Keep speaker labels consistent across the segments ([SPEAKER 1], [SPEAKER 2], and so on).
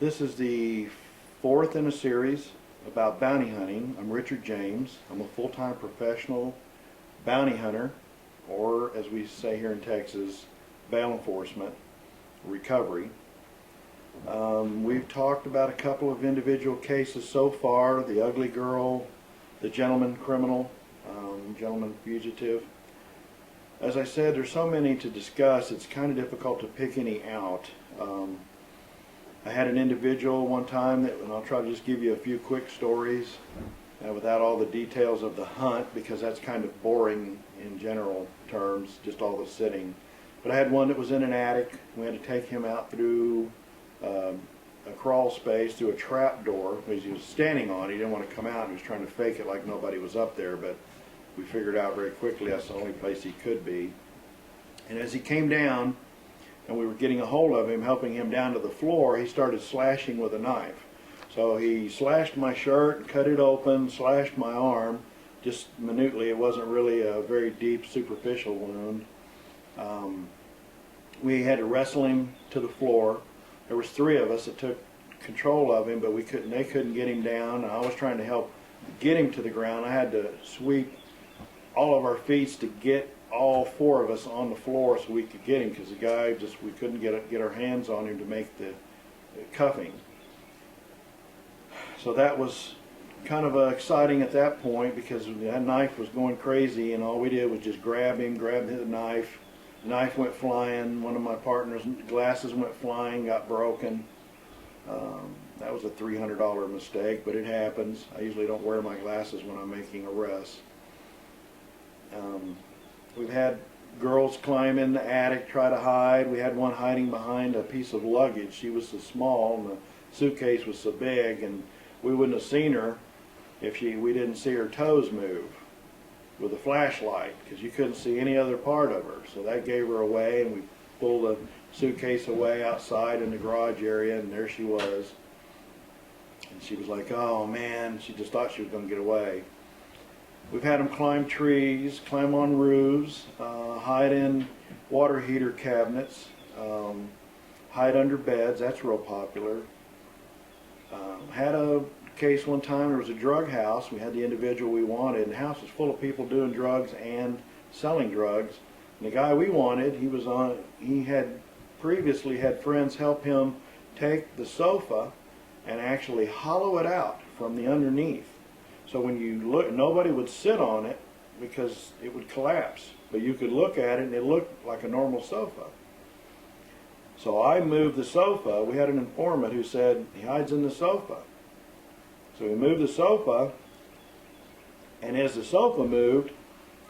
[SPEAKER 1] This is the fourth in a series about bounty hunting. I'm Richard James. I'm a full-time professional bounty hunter, or as we say here in Texas, bail enforcement, recovery. We've talked about a couple of individual cases so far: the ugly girl, the gentleman criminal, gentleman fugitive. As I said, there's so many to discuss, it's kind of difficult to pick any out. I had an individual one time that, and I'll try to just give you a few quick stories without all the details of the hunt, because that's kind of boring in general terms, just all the sitting. But I had one that was in an attic. We had to take him out through a crawl space, through a trap door, because he was standing on it. He didn't want to come out. He was trying to fake it like nobody was up there, but we figured out very quickly that's the only place he could be. And as he came down, and we were getting a hold of him, helping him down to the floor, he started slashing with a knife. So he slashed my shirt and cut it open, slashed my arm, just minutely. It wasn't really a very deep, superficial wound. We had to wrestle him to the floor. There was three of us that took control of him, but they couldn't get him down. And I was trying to help get him to the ground. I had to sweep all of our feet to get all four of us on the floor so we could get him, because the guy we couldn't get our hands on him to make the cuffing. So that was kind of exciting at that point, because that knife was going crazy, and all we did was just grab him, grab the knife. The knife went flying. One of my partner's glasses went flying, got broken. That was a $300 mistake, but it happens. I usually don't wear my glasses when I'm making arrests. We've had girls climb in the attic, try to hide. We had one hiding behind a piece of luggage. She was so small and the suitcase was so big, and we wouldn't have seen her if we didn't see her toes move with a flashlight, because you couldn't see any other part of her. So that gave her away, and we pulled the suitcase away outside in the garage area, and there she was. And she was like, oh man, she just thought she was going to get away. We've had them climb trees, climb on roofs, hide in water heater cabinets, hide under beds. That's real popular. Had a case one time. There was a drug house. We had the individual we wanted, and the house was full of people doing drugs and selling drugs. And the guy we wanted, he had previously had friends help him take the sofa and actually hollow it out from the underneath. So when you look, nobody would sit on it because it would collapse. But you could look at it and it looked like a normal sofa. So I moved the sofa. We had an informant who said he hides in the sofa. So we moved the sofa, and as the sofa moved,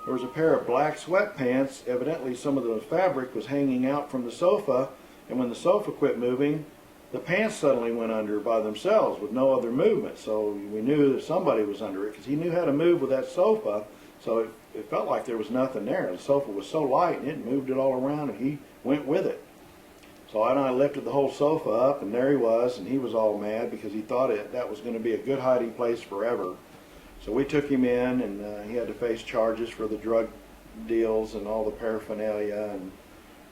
[SPEAKER 1] there was a pair of black sweatpants. Evidently some of the fabric was hanging out from the sofa, and when the sofa quit moving, the pants suddenly went under by themselves with no other movement. So we knew that somebody was under it, because he knew how to move with that sofa, so it felt like there was nothing there. The sofa was so light, and it moved it all around, and he went with it. So I lifted the whole sofa up, and there he was, and he was all mad because he thought that was going to be a good hiding place forever. So we took him in, and he had to face charges for the drug deals and all the paraphernalia, and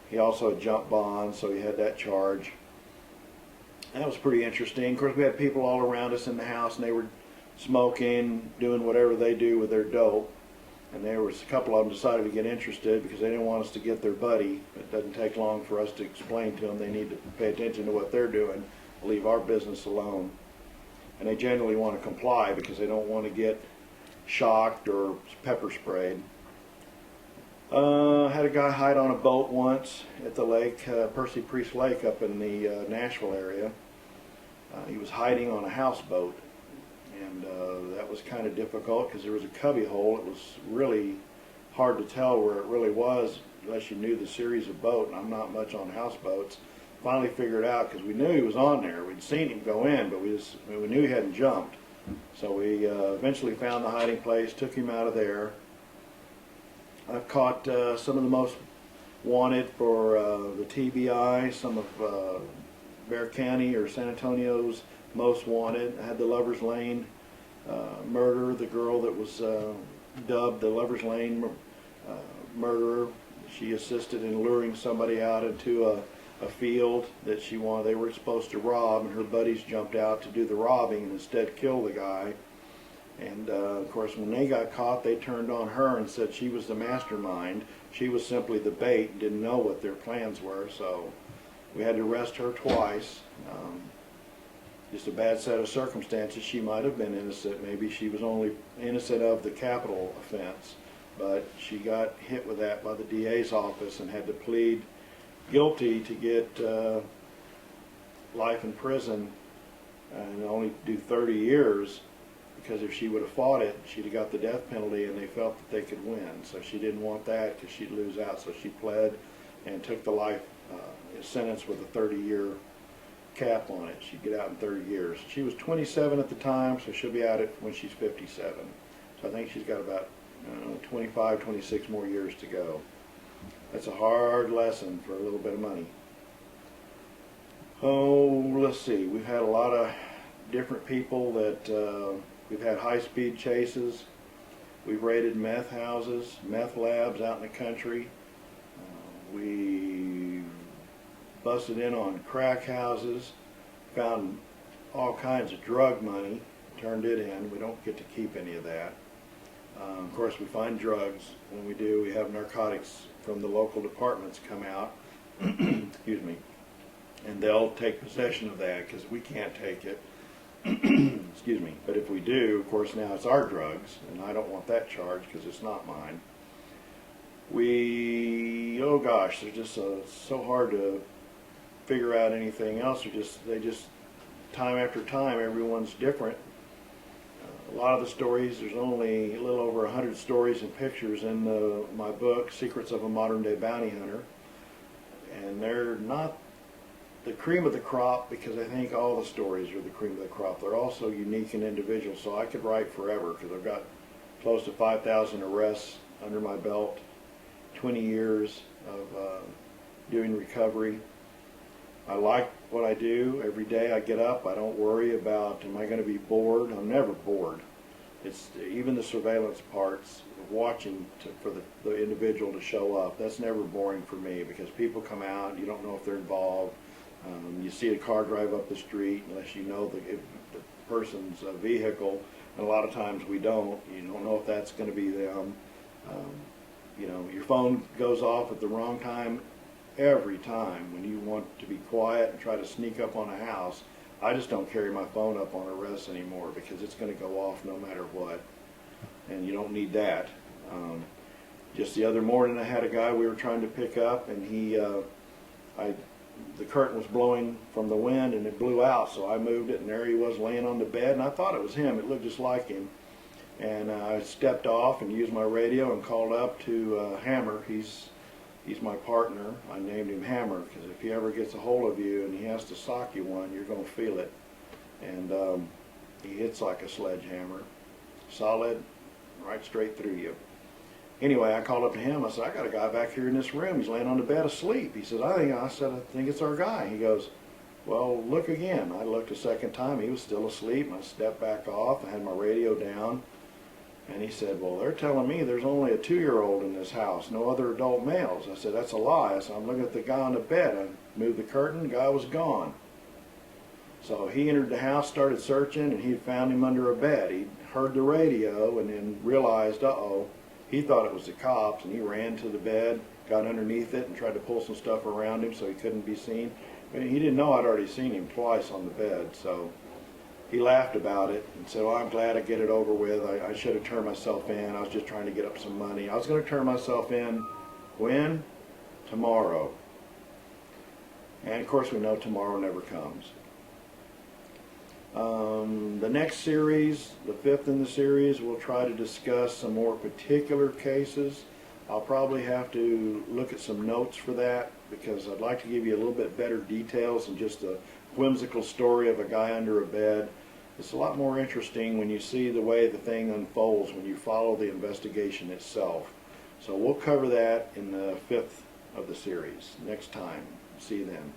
[SPEAKER 1] he also had jump bonds, so he had that charge. That was pretty interesting. Of course, we had people all around us in the house, and they were smoking, doing whatever they do with their dope. And there was a couple of them decided to get interested because they didn't want us to get their buddy. It doesn't take long for us to explain to them they need to pay attention to what they're doing, leave our business alone. And they generally want to comply because they don't want to get shocked or pepper sprayed. Had a guy hide on a boat once at the lake, Percy Priest Lake up in the Nashville area. He was hiding on a houseboat, and that was kind of difficult because there was a cubby hole. It was really hard to tell where it really was unless you knew the series of boat, and I'm not much on houseboats. Finally figured out, because we knew he was on there. We'd seen him go in, but we knew he hadn't jumped. So we eventually found the hiding place, took him out of there. I've caught some of the most wanted for the TBI, some of Bexar County or San Antonio's most wanted. I had the Lover's Lane murder, the girl that was dubbed the Lover's Lane murderer. She assisted in luring somebody out into a field that they were supposed to rob, and her buddies jumped out to do the robbing and instead killed the guy. And of course, when they got caught, they turned on her and said she was the mastermind. She was simply the bait and didn't know what their plans were. So we had to arrest her twice. Just a bad set of circumstances. She might have been innocent. Maybe she was only innocent of the capital offense, but she got hit with that by the DA's office and had to plead guilty to get life in prison and only do 30 years, because if she would have fought it, she'd have got the death penalty, and they felt that they could win. So she didn't want that because she'd lose out. So she pled and took the life sentence with a 30-year cap on it. She'd get out in 30 years. She was 27 at the time, so she'll be out when she's 57. So I think she's got about 25, 26 more years to go. That's a hard lesson for a little bit of money. Oh, let's see. We've had a lot of different people that we've had high-speed chases. We've raided meth houses, meth labs out in the country. We busted in on crack houses, found all kinds of drug money, turned it in. We don't get to keep any of that. Of course, we find drugs. When we do, we have narcotics from the local departments come out, excuse me, and they'll take possession of that because we can't take it. Excuse me. But if we do, of course, now it's our drugs, and I don't want that charge because it's not mine. Oh gosh, they're just so hard to figure out anything else. They just time after time, everyone's different. A lot of the stories, there's only a little over 100 stories and pictures in my book, Secrets of a Modern Day Bounty Hunter, and they're not the cream of the crop because I think all the stories are the cream of the crop. They're also unique and individual, so I could write forever because I've got close to 5,000 arrests under my belt, 20 years of doing recovery. I like what I do. Every day I get up, I don't worry about, am I going to be bored? I'm never bored. It's even the surveillance parts, watching for the individual to show up. That's never boring for me because people come out, you don't know if they're involved. You see a car drive up the street unless you know the person's vehicle, and a lot of times we don't. You don't know if that's going to be them. You know, your phone goes off at the wrong time every time when you want to be quiet and try to sneak up on a house. I just don't carry my phone up on arrests anymore because it's going to go off no matter what, and you don't need that. Just the other morning I had a guy we were trying to pick up, and the curtain was blowing from the wind and it blew out, so I moved it, and there he was laying on the bed, and I thought it was him. It looked just like him. And I stepped off and used my radio and called up to Hammer. He's my partner. I named him Hammer because if he ever gets a hold of you and he has to sock you one, you're going to feel it. And he hits like a sledgehammer, solid, right straight through you. Anyway, I called up to him. I said, I got a guy back here in this room. He's laying on the bed asleep. He said, I think it's our guy. He goes, well, look again. I looked a second time. He was still asleep. I stepped back off. I had my radio down. And he said, well, they're telling me there's only a 2-year-old in this house, no other adult males. I said, that's a lie. I said, I'm looking at the guy on the bed. I moved the curtain. The guy was gone. So he entered the house, started searching, and he found him under a bed. He heard the radio and then realized, uh-oh. He thought it was the cops, and he ran to the bed, got underneath it, and tried to pull some stuff around him so he couldn't be seen. But he didn't know I'd already seen him twice on the bed, so he laughed about it and said, well, I'm glad I get it over with. I should have turned myself in. I was just trying to get up some money. I was going to turn myself in when? Tomorrow. And, of course, we know tomorrow never comes. The next series, the 5th in the series, we'll try to discuss some more particular cases. I'll probably have to look at some notes for that because I'd like to give you a little bit better details than just a whimsical story of a guy under a bed. It's a lot more interesting when you see the way the thing unfolds, when you follow the investigation itself. So we'll cover that in the 5th of the series next time. See you then.